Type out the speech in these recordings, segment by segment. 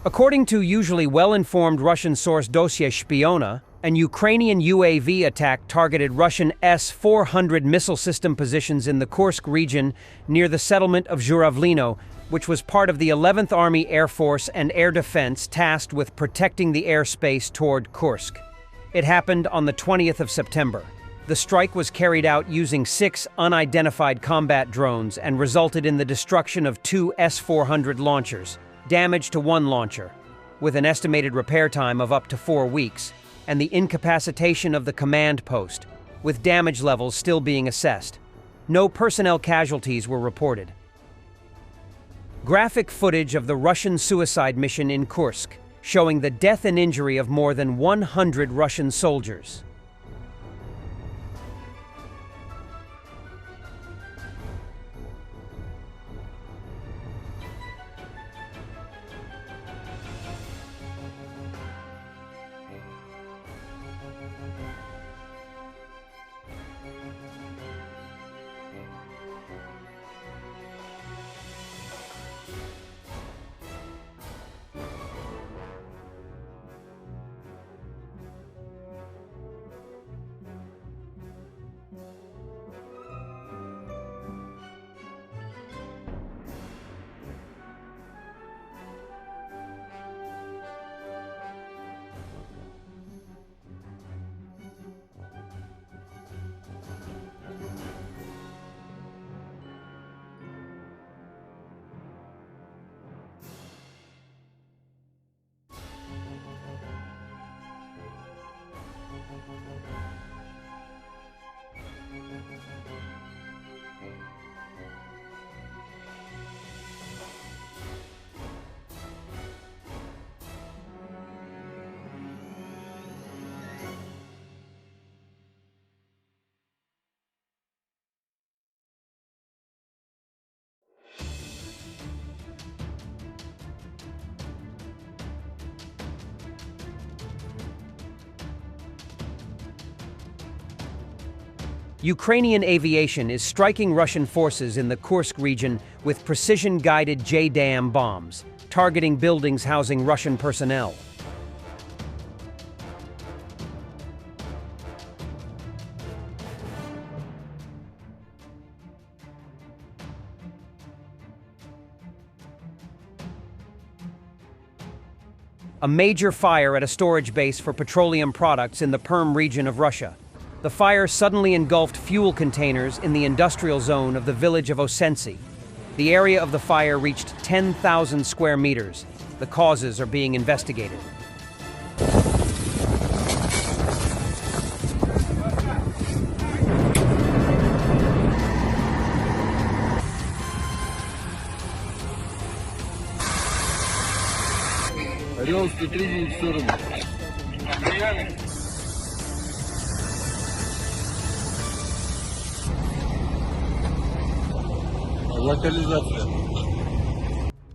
According to usually well-informed Russian source Dossier Shpiona, an Ukrainian UAV attack targeted Russian S-400 missile system positions in the Kursk region near the settlement of Zhuravlino, which was part of the 11th Army Air Force and Air Defense tasked with protecting the airspace toward Kursk. It happened on the 20th of September. The strike was carried out using 6 unidentified combat drones and resulted in the destruction of 2 S-400 launchers, damage to 1 launcher, with an estimated repair time of up to 4 weeks, and the incapacitation of the command post, with damage levels still being assessed. No personnel casualties were reported. Graphic footage of the Russian suicide mission in Kursk, showing the death and injury of more than 100 Russian soldiers. Ukrainian aviation is striking Russian forces in the Kursk region with precision-guided JDAM bombs, targeting buildings housing Russian personnel. A major fire at a storage base for petroleum products in the Perm region of Russia. The fire suddenly engulfed fuel containers in the industrial zone of the village of Osensy. The area of the fire reached 10,000 square meters. The causes are being investigated.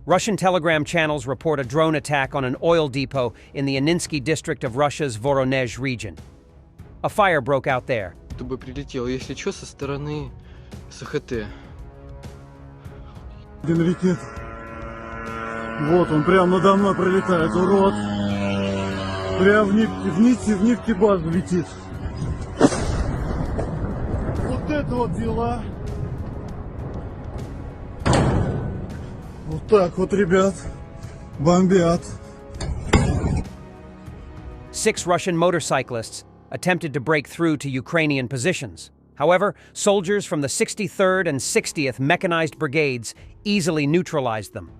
Russian telegram channels report a drone attack on an oil depot in the Aninsky district of Russia's Voronezh region. A fire broke out there. Чтобы прилетел, если что, со стороны СХТ. Один летит. Вот он прямо надо мной пролетает, урод. Прям в нефтебазу летит. Вот это вот дела. Вот так вот, ребят, бомбят. 6 Russian motorcyclists attempted to break through to Ukrainian positions. However, soldiers from the 63rd and 60th Mechanized Brigades easily neutralized them.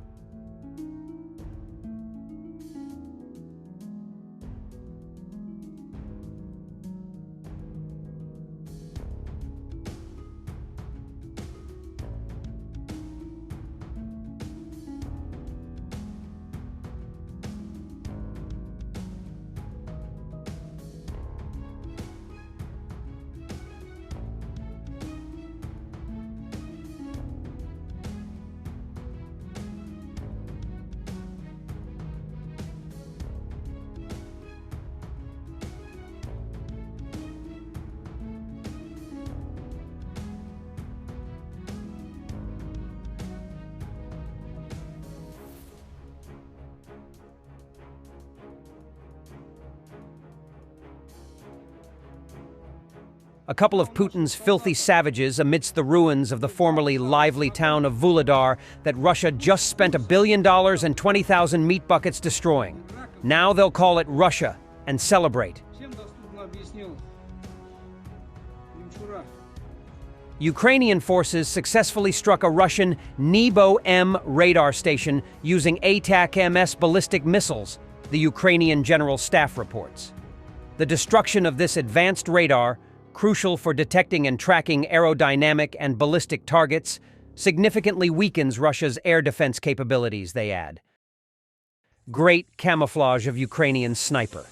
a couple of Putin's filthy savages amidst the ruins of the formerly lively town of Vuhledar that Russia just spent $1 billion and 20,000 meat buckets destroying. Now they'll call it Russia and celebrate. Ukrainian forces successfully struck a Russian Nebo-M radar station using ATAK-MS ballistic missiles, the Ukrainian General Staff reports. The destruction of this advanced radar, crucial for detecting and tracking aerodynamic and ballistic targets, significantly weakens Russia's air defense capabilities, they add. Great camouflage of Ukrainian sniper.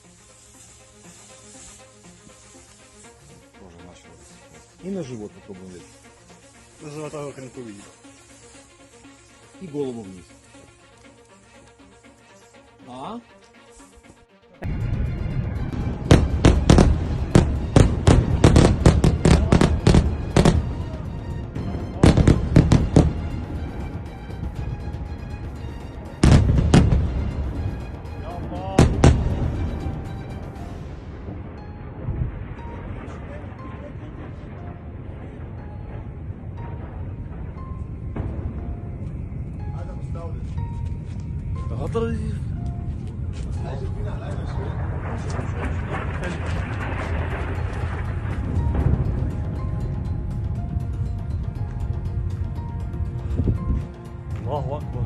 И на живот попробуем лечь. На живота как не увидел. И голову вниз. А? Allahu Akbar.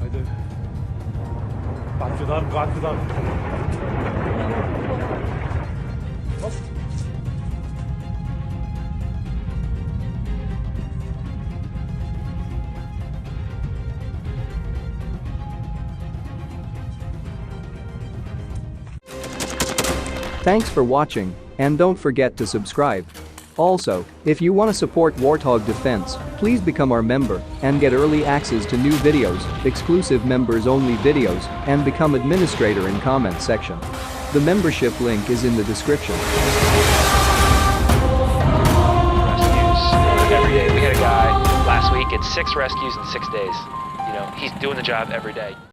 Haydi. Kalkıdan, kalkıdan. Hop. Thanks for watching, and don't forget to subscribe. Also, if you want to support Warthog Defense, please become our member and get early access to new videos, exclusive members-only videos, and become administrator in comment section. The membership link is in the description. Rescues every day. We had a guy last week at 6 rescues in 6 days. You know, he's doing the job every day.